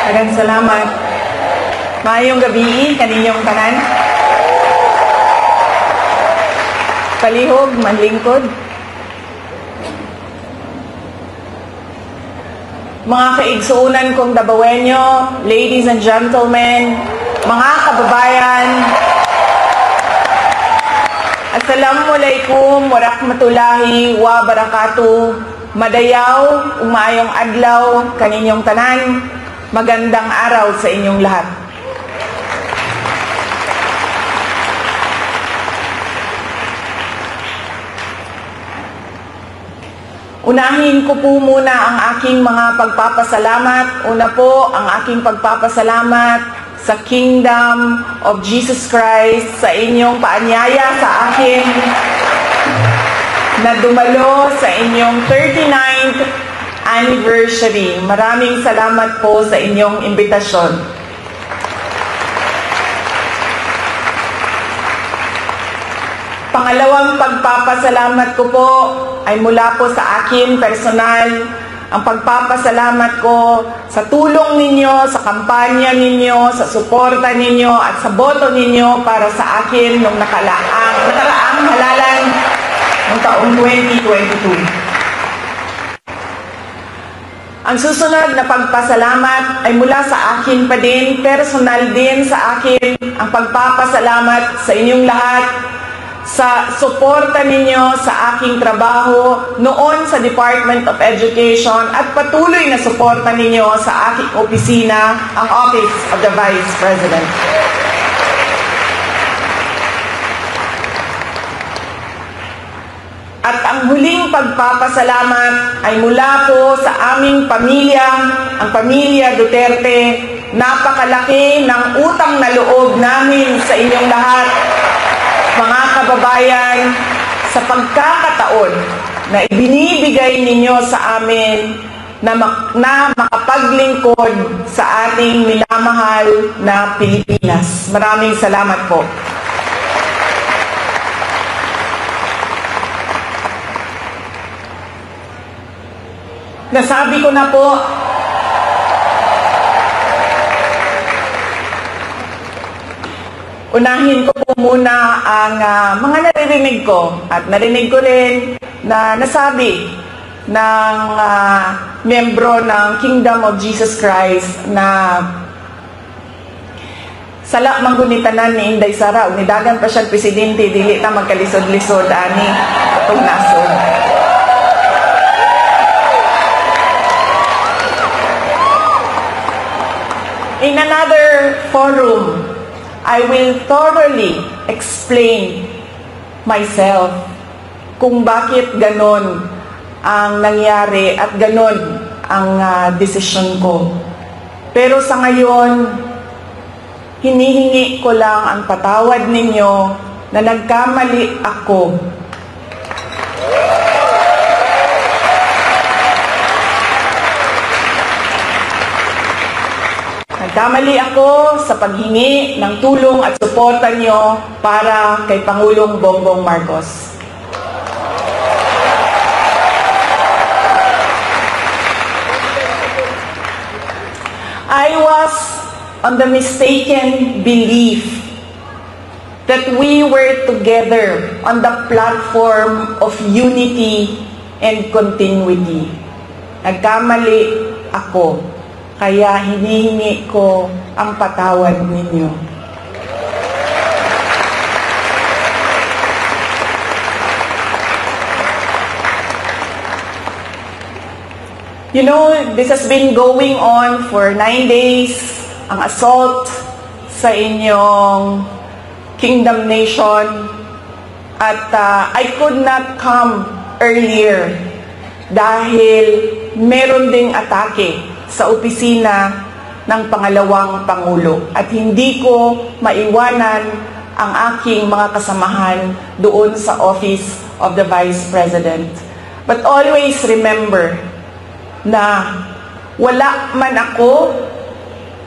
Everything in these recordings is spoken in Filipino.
Daghang salamat. Maayong gabi kaninyong tanan. Palihog, manlingkod. Mga kaigsuunan kong Dabawenyo, ladies and gentlemen, mga kababayan, Assalamualaikum warahmatullahi wabarakatuh. Madayaw, umayong adlaw, kaninyong tanan, magandang araw sa inyong lahat. Unahin ko po muna ang aking mga pagpapasalamat. Una po, ang aking pagpapasalamat sa Kingdom of Jesus Christ, sa inyong paanyaya sa akin na dumalo sa inyong 39th anniversary. Maraming salamat po sa inyong imbitasyon. Pangalawang pagpapasalamat ko po ay mula po sa akin personal. Ang pagpapasalamat ko sa tulong ninyo, sa kampanya ninyo, sa suporta ninyo at sa boto ninyo para sa akin nung nakaraang halalan ng taong 2022. Ang susunod na pagpasalamat ay mula sa akin pa din, personal din sa akin, ang pagpapasalamat sa inyong lahat sa suporta ninyo sa aking trabaho noon sa Department of Education at patuloy na suporta ninyo sa aking opisina, ang Office of the Vice President. At ang huling pagpapasalamat ay mula po sa aming pamilya, ang pamilya Duterte. Napakalaki ng utang na loob namin sa inyong lahat, mga kababayan, sa pagkakataon na ibinibigay ninyo sa amin na makapaglingkod sa ating minamahal na Pilipinas. Maraming salamat po. Nasabi ko na po, unahin ko po muna ang mga naririnig ko at narinig ko rin na nasabi ng miyembro ng Kingdom of Jesus Christ na sala manggunitanan ni Inday Sara, unidagan pa siya presidente, dili ta magkalisod-lisod ani atong nasod. In another forum, I will thoroughly explain myself kung bakit ganon ang nangyari at ganon ang desisyon ko. Pero sa ngayon, hinihingi ko lang ang patawad ninyo na nagkamali ako. Nagkamali ako sa paghingi ng tulong at suporta nyo para kay Pangulong Bongbong Marcos. I was on the mistaken belief that we were together on the platform of unity and continuity. Nagkamali ako. Kaya hinihingi ko ang patawad ninyo. You know, this has been going on for 9 days, ang assault sa inyong Kingdom Nation. At I could not come earlier dahil meron ding atake sa opisina ng pangalawang Pangulo. At hindi ko maiwanan ang aking mga kasamahan doon sa Office of the Vice President. But always remember na wala man ako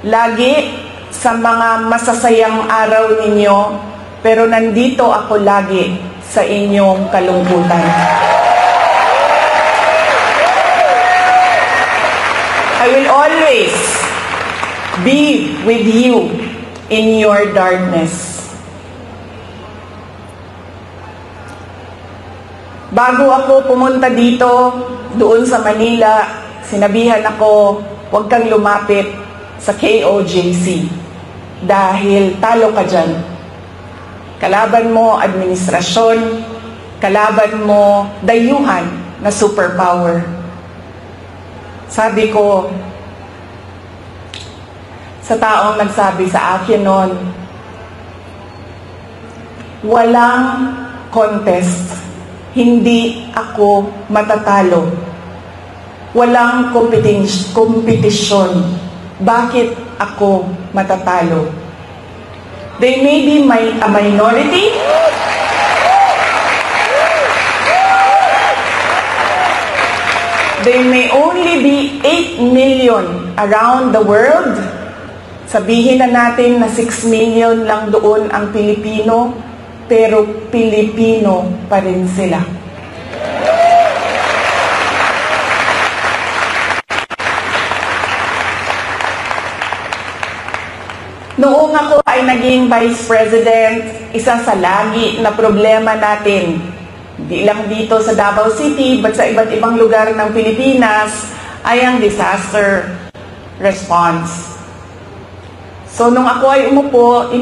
lagi sa mga masasayang araw ninyo, pero nandito ako lagi sa inyong kalungkutan. I will always be with you in your darkness. Bago ako pumunta dito, doon sa Manila, sinabihan ako, huwag kang lumapit sa KOJC dahil talo ka dyan. Kalaban mo administrasyon, kalaban mo dayuhan na superpower. Sabi ko, sa taong nagsabi sa akin noon, walang contest, hindi ako matatalo. Walang kompetisyon. Bakit ako matatalo? They may be a minority. They may only be 8 million around the world. Sabihin na natin na 6 million lang doon ang Pilipino, pero Pilipino pa rin sila. Noong ako ay naging Vice President, isa sa lagi na problema natin, hindi lang dito sa Davao City, but sa iba't ibang lugar ng Pilipinas, ay ang disaster response. So nung ako ay umupo,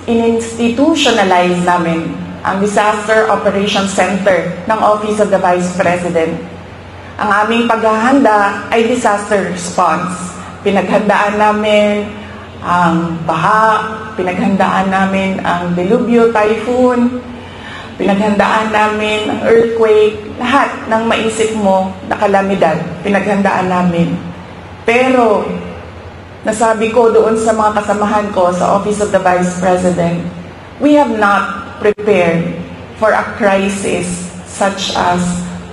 in-institutionalize namin ang Disaster Operations Center ng Office of the Vice President. Ang aming paghahanda ay disaster response. Pinaghandaan namin ang baha, pinaghandaan namin ang delubyo, typhoon, pinaghandaan namin ang earthquake, lahat ng maisip mo na kalamidad, pinaghandaan namin. Pero, nasabi ko doon sa mga kasamahan ko sa Office of the Vice President, we have not prepared for a crisis such as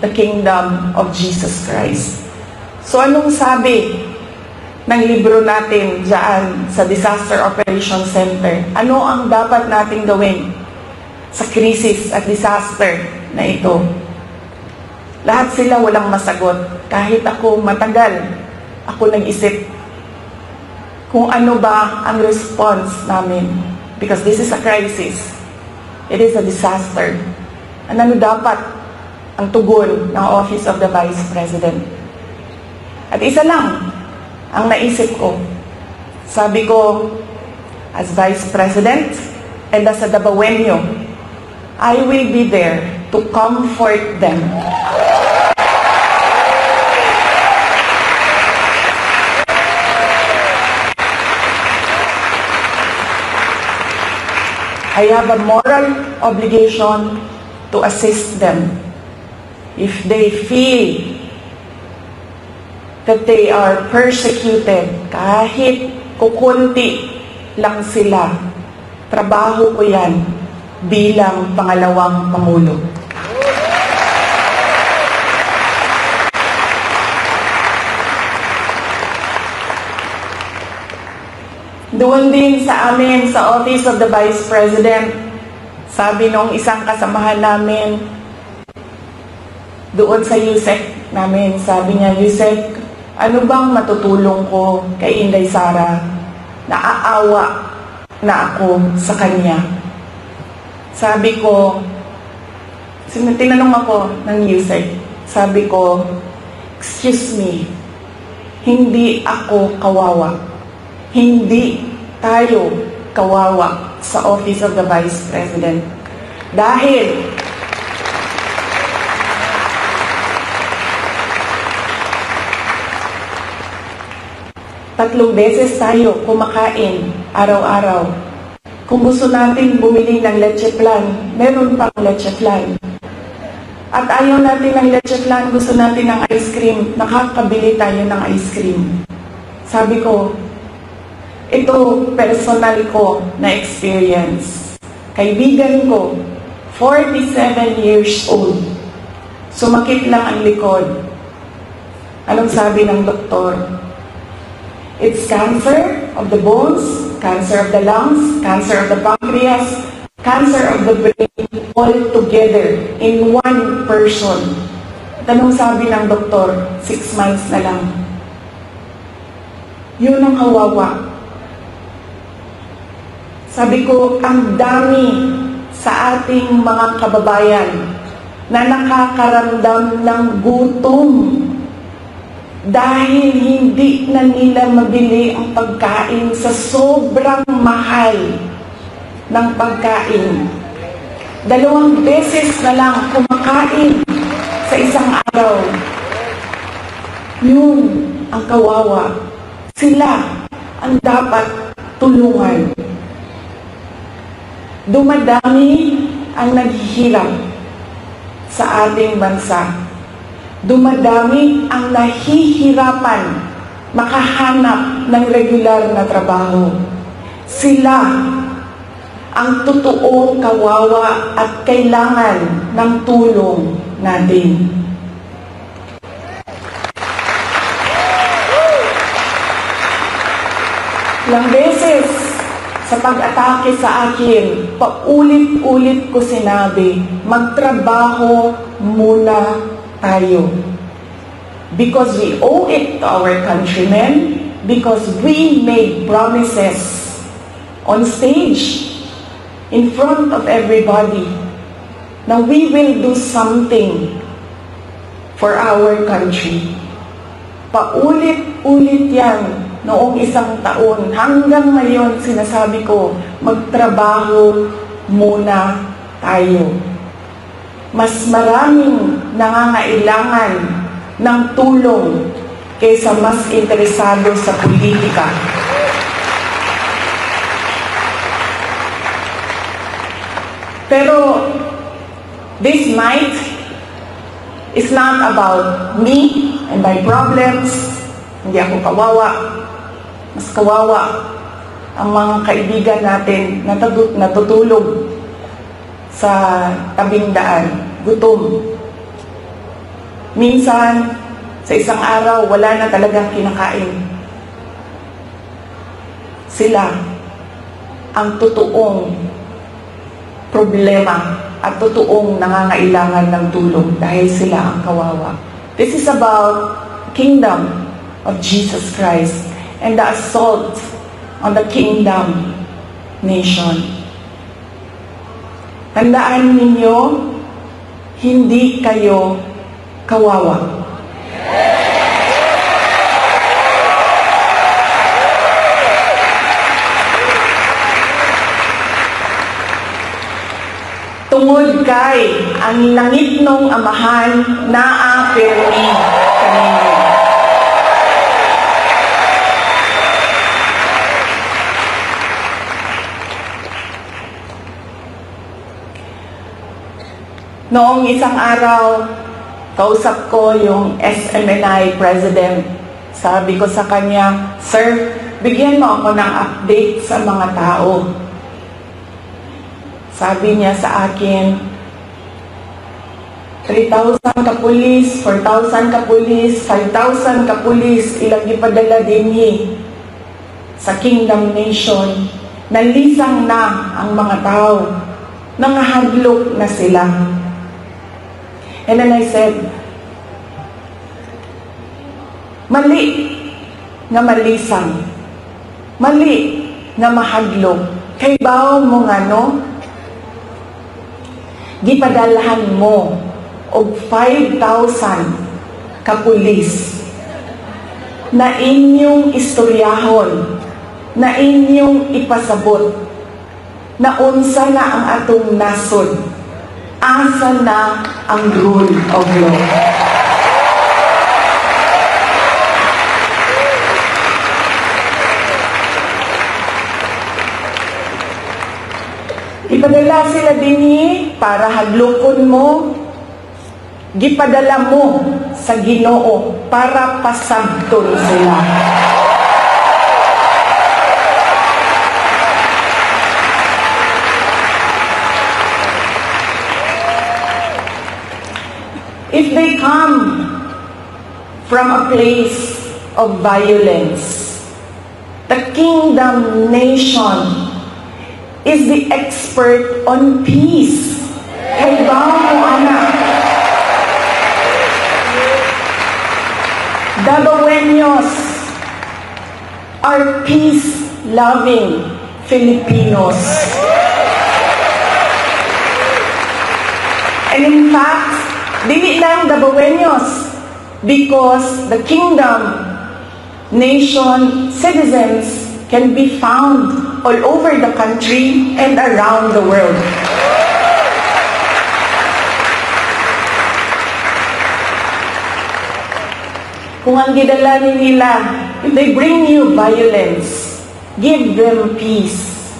the Kingdom of Jesus Christ. So anong sabi ng libro natin dyan sa Disaster Operations Center? Ano ang dapat nating gawin sa krisis at disaster na ito? Lahat sila walang masagot. Kahit ako matagal, ako nag-isip kung ano ba ang response namin. Because this is a crisis. It is a disaster. Ano dapat ang tugon ng Office of the Vice President? At isa lang ang naisip ko. Sabi ko, as Vice President and as a Davaoenyo, I will be there to comfort them. I have a moral obligation to assist them if they feel that they are persecuted, kahit kukunti lang sila. Trabaho ko yan bilang pangalawang Pangulo. Doon din sa amin, sa Office of the Vice President, sabi nung isang kasamahan namin, doon sa USEC namin, sabi niya, USEC, ano bang matutulong ko kay Inday Sara? Naaawa na ako sa kanya. Sabi ko, tinanong ako ng USEC, sabi ko, excuse me, hindi ako kawawa. Hindi tayo kawawa sa Office of the Vice President. Dahil tatlong beses tayo kumakain araw-araw. Kung gusto natin bumili ng leche flan, meron pang leche flan. At ayaw natin ng leche flan, gusto natin ng ice cream, nakakabili tayo ng ice cream. Sabi ko, ito personal ko na experience. Kaibigan ko, 47 years old. Sumakit lang ang likod. Anong sabi ng doktor? It's cancer of the bones, cancer of the lungs, cancer of the pancreas, cancer of the brain, all together in one person. At anong sabi ng doktor? 6 months na lang. Yun ang kawawa. Sabi ko, ang dami sa ating mga kababayan na nakakaramdam ng gutom dahil hindi na nila mabili ang pagkain sa sobrang mahal ng pagkain. 2 beses na lang kumakain sa isang araw. Yun ang kawawa. Sila ang dapat tulungan. Dumadami ang naghihirap sa ating bansa. Dumadami ang nahihirapan makahanap ng regular na trabaho. Sila ang totoong kawawa at kailangan ng tulong natin. Ilang beses sa pag-atake sa akin, paulit-ulit ko sinabi, magtrabaho muna tayo. Because we owe it to our countrymen, because we made promises on stage, in front of everybody, na we will do something for our country. Paulit-ulit yan noong isang taon. Hanggang ngayon, sinasabi ko, magtrabaho muna tayo. Mas maraming nangangailangan ng tulong kaysa mas interesado sa politika. Pero this night is not about me and my problems. Hindi ako kawawa. Mas kawawa ang mga kaibigan natin na natutulog sa tabing daan, gutom. Minsan, sa isang araw, wala na talagang kinakain. Sila ang totoong problema at totoong nangangailangan ng tulong dahil sila ang kawawa. This is about kingdom of Jesus Christ and the assault on the kingdom nation. Tandaan ninyo, hindi kayo kawawa. Tungod kay ang langit nung amahan naa pirmi kaninyo. Noong isang araw, kausap ko yung SMNI President. Sabi ko sa kanya, "Sir, bigyan mo ako ng update sa mga tao." Sabi niya sa akin, 3,000 ka pulis, 4,000 ka pulis, 5,000 ka pulis, ilang ipadala dinhi sa Kingdom Nation. Nalisang na ang mga tao. Nangahadlok na sila. And then I said, mali nga malisang. Mali nga mahadlok. Kay bao mo nga no? Gipadalahan mo og 5,000 ka pulis na inyong istoryahon, na inyong ipasabot, na unsa na ang atong nasod, asa na ang rule of law. Ipadala sila dinhi para hadlokon mo. Gipadala mo sa Ginoo para pasabton sila. If they come from a place of violence, the Kingdom Nation is the expert on peace. Kaibaw mo, anak. Dabawenyos, are peace-loving Filipinos. And in fact, dili lang Dabaweños, because the kingdom nation citizens can be found all over the country and around the world. Kung ang gidala nila, if they bring you violence, give them peace.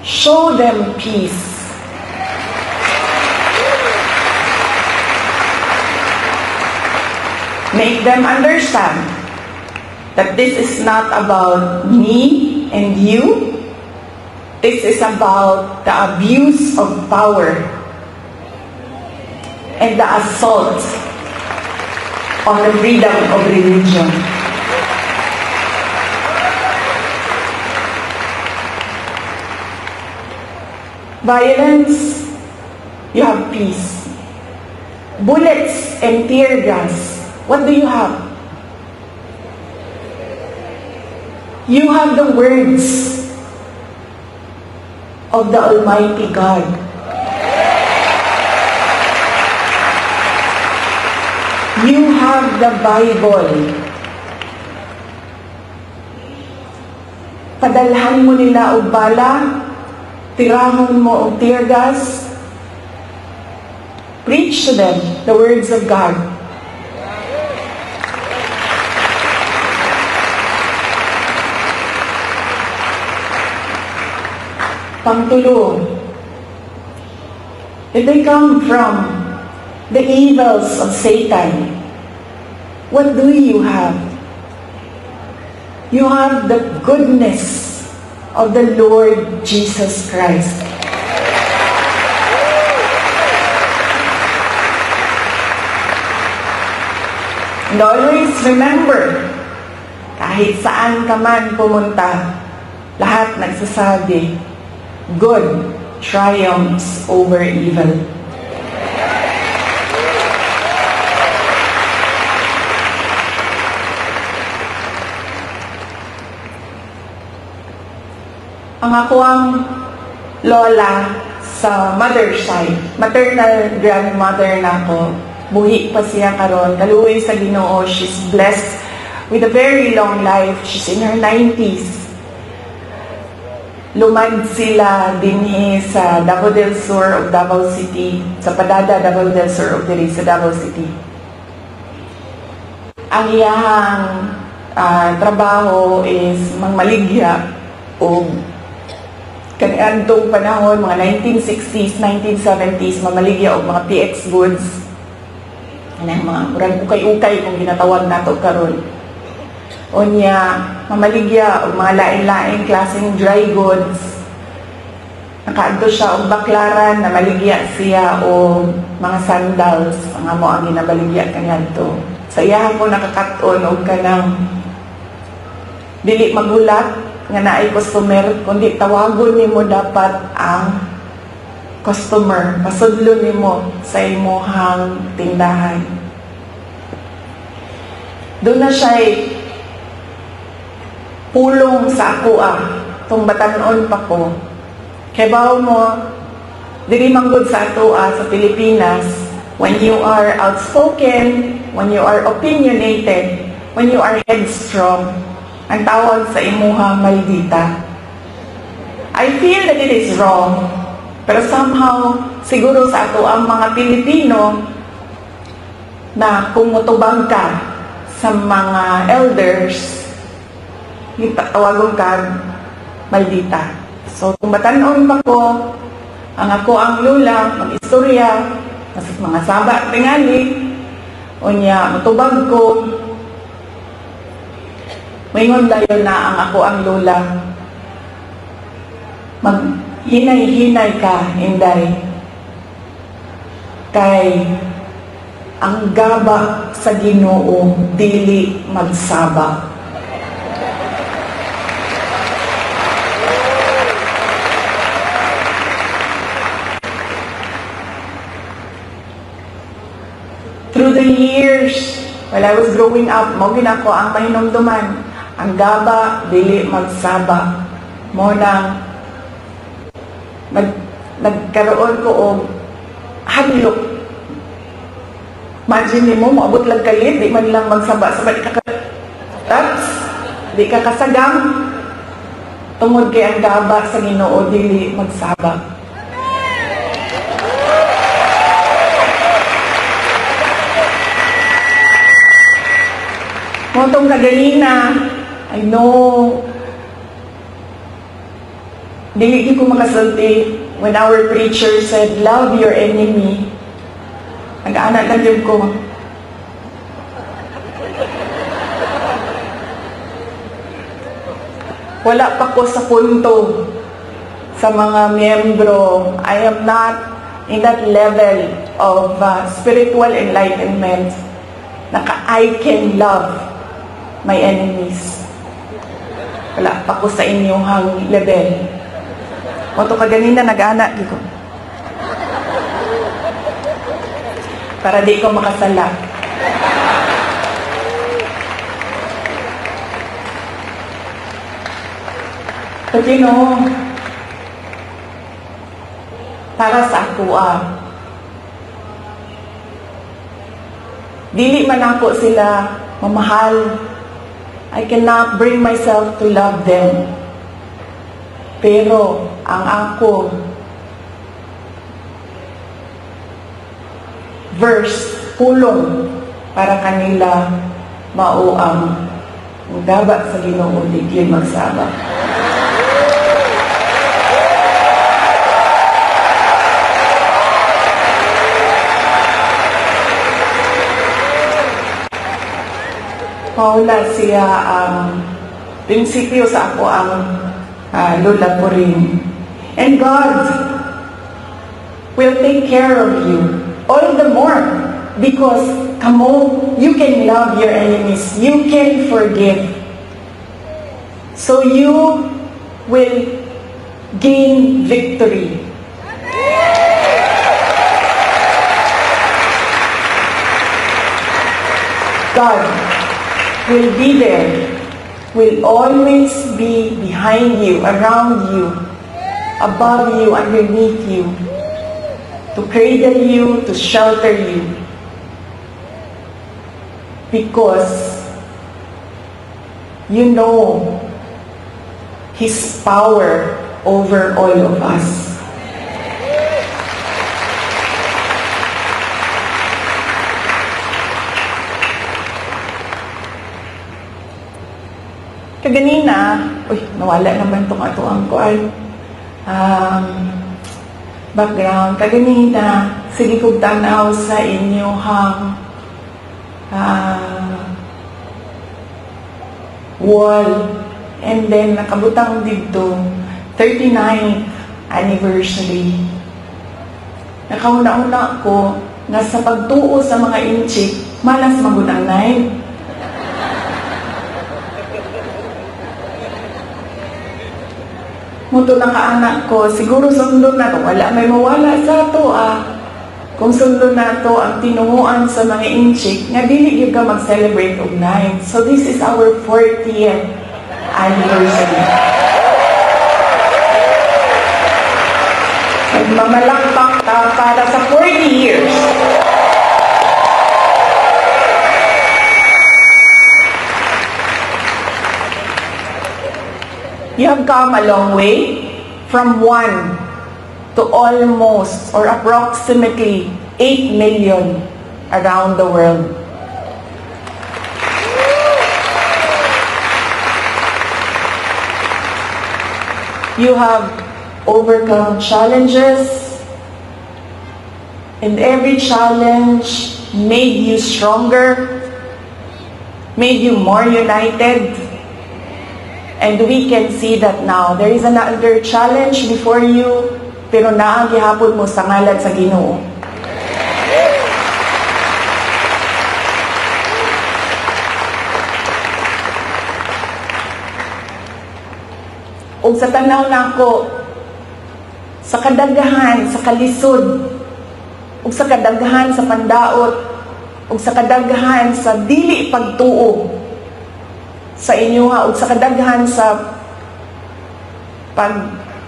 Show them peace. Make them understand that this is not about me and you. This is about the abuse of power and the assault on the freedom of religion. Violence, you have peace. Bullets and tear gas, what do you have? You have the words of the Almighty God. You have the Bible. Padalhan mo nila og bala, tirahon mo og tear gas. Preach to them the words of God. Pangtulo, if they come from the evils of Satan, what do you have? You have the goodness of the Lord Jesus Christ. And always remember, kahit saan ka man pumunta, lahat nagsasabi, good triumphs over evil. Ang ako ang lola sa mother side, maternal grandmother na ako, buhi pa siya karon, kaluoy sa Ginoo. She's blessed with a very long life. She's in her 90s. Lumad sila dinhi sa Davao del Sur of Davao City, sa Padada, Davao del Sur of diri sa Davao City. Ang iyang trabaho is mangmaligya o kaniadtong panahon, mga 1960s, 1970s, mamaligya o mga PX goods. Mga murag ukay-ukay kung ginatawag nato karon. O niya, mamaligya o mga lain-lain klaseng dry goods. Nakaadto siya o baklaran, namaligya siya o mga sandals, mga mo ang ginabaligya kaniadto. Sa iya ko nakakaton og kanang dili magulat nga naay customer, kundi tawagon nimo dapat ang customer, pasudlon nimo sa imong tindahan. Doon na siya pulong sa ako tong batanon pa ko. Kay bawo mo, diri manggod sa ato sa Pilipinas, when you are outspoken, when you are opinionated, when you are headstrong, ang tawag sa imuha maldita. I feel that it is wrong, pero somehow, siguro sa ato ang mga Pilipino, na kung mutubang ka sa mga elders, tawagon ka maldita. So, kung batanon pa ko, ang ako ang lula, mag-istorya, mga saba tingali, o niya, mutubag ko, mayroon dayon na ang ako ang lola. Maghinay-hinay ka, Inday. Kay ang gaba sa Ginoo dili magsaba. Through the years, while I was growing up, mao ginako ang mahinumduman. ang gaba dili magsaba. Mo nang nagkaroon ko og hadlok. Imagine mo, maabot lang kalit, di man lang magsaba-saba, di ka kasagam, tungod kay ang gaba sa Ginoo dili magsaba. Motong kaganina, I know, dili ko makasulti when our preacher said, love your enemy. Nag-anak lang yun ko. Wala pa ko sa punto sa mga miyembro. I am not in that level of spiritual enlightenment na I can love my enemies. Wala pa ko sa inyong level. Moto kaganina nag-anak ko. Para di ko makasala. But you know, para sa ako dili man ako sila mamahal. I cannot bring myself to love them. Pero ang ako verse pulong para kanila mao ang gaba sa Ginoo di magsaba. Paula siya ang prinsipyo sa ako ang lula ko rin. And God will take care of you all the more because you can love your enemies, you can forgive, so you will gain victory. God will be there, will always be behind you, around you, above you, underneath you, to cradle you, to shelter you. Because you know His power over all of us. Kaganina, nawala naman itong atuang ko ay background. Kaganina, sige kong tanaw sa inyong wall. And then, nakabutang dito, 39th anniversary. Nakauna-una ko na sa pagtuo sa mga inchik, malas magutang 9. Muto na kaanak ko, siguro sundon na to. Wala may mawala sa to Kung sundon na to ang tinunguan sa mga inchik, nga dili yung ka mag-celebrate og 9. So this is our 40th anniversary. Nagmamalakpak ka para sa 40 years. You have come a long way from 1 to almost or approximately 8 million around the world. You have overcome challenges, and every challenge made you stronger, made you more united. And we can see that now. There is another challenge before you, pero naagihapon mo sa ngalan sa Ginoo. Ug sa tanaw nako, sa kadaghahan, sa kalisod, ug sa kadaghahan sa pandaot, ug sa kadaghahan sa dili pagtuo sa inyo ha, ug sa kadaghan sa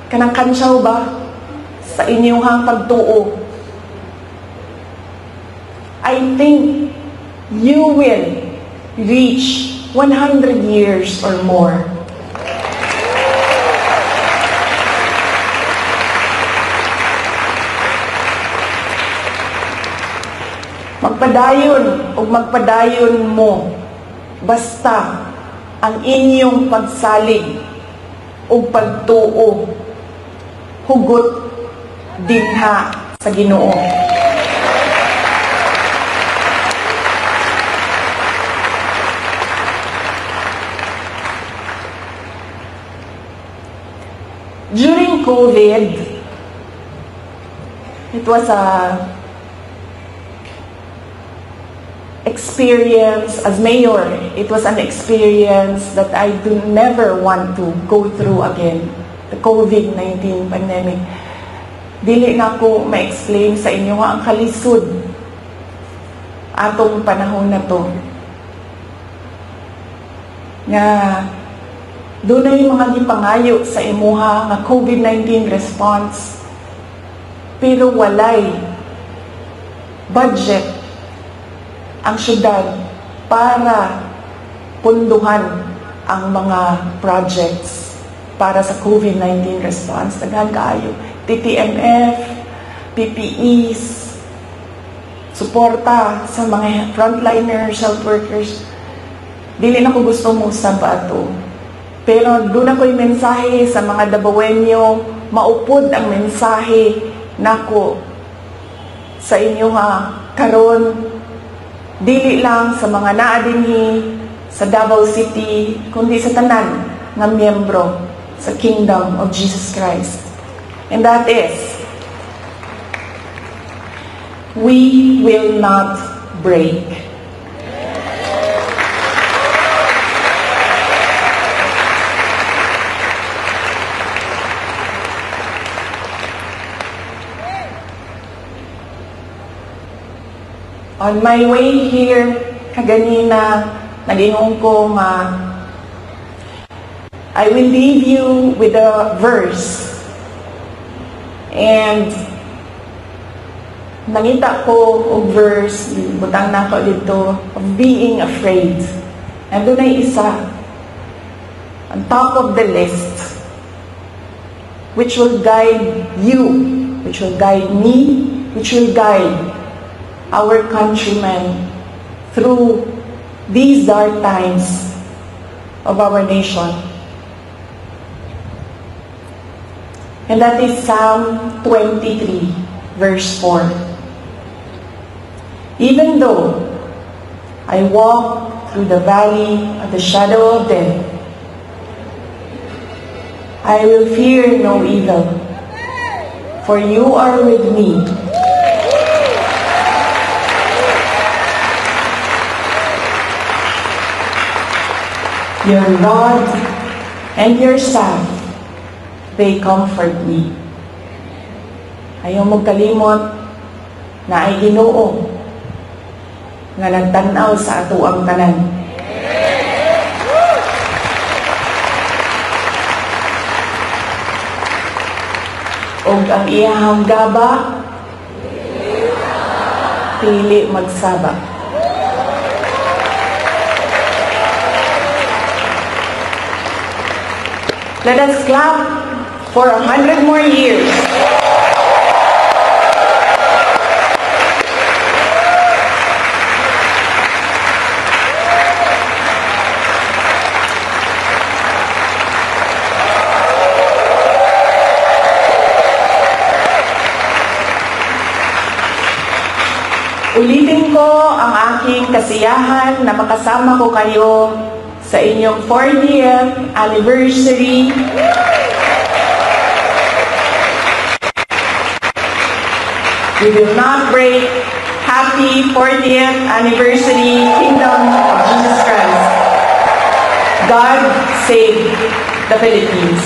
kanang kansyaw ba sa inyong pagtuo. I think you will reach 100 years or more. Magpadayon o magpadayon mo basta ang inyong pagsalig o pagtuo hugot dinha sa Ginoo. During COVID, it was a experience as mayor. It was an experience that I do never want to go through again. The COVID-19 pandemic. Dili na ko ma-explain sa inyo nga ang kalisod atong panahon na to. Nga doon na yung mga gipangayo sa imuha nga COVID-19 response. Pero walay budget ang syudad para punduhan ang mga projects para sa COVID-19 response. Daghan kaayo. TTMF, PPEs, suporta sa mga frontliners, health workers. Dili na ko gusto mo sa bato. Pero doon ako'y mensahe sa mga Dabawenyo, maupod ang mensahe nako sa inyo karon. Dili lang sa mga naadinhi sa Davao City, kundi sa tanan ng miyembro sa Kingdom of Jesus Christ. And that is, we will not break. On my way here, kaganina, nag-ingon ko I will leave you with a verse. And nangita ko og verse, butang na ko dito, of being afraid. And doon ay isa, on top of the list, which will guide you, which will guide me, which will guide our countrymen through these dark times of our nation. And that is Psalm 23, verse 4. Even though I walk through the valley of the shadow of death, I will fear no evil, for you are with me. Your rod and your staff, they comfort me. Ayaw mong kalimot na ay Ginoo nga nagtanaw sa ato ang tanan. Og ang iyahang gaba, pili magsaba. Let us clap for 100 more years. Ulitin ko ang aking kasiyahan na makasama ko kayo sa inyong 40th anniversary. We will not break. Happy 40th anniversary, Kingdom of Jesus Christ. God save the Philippines.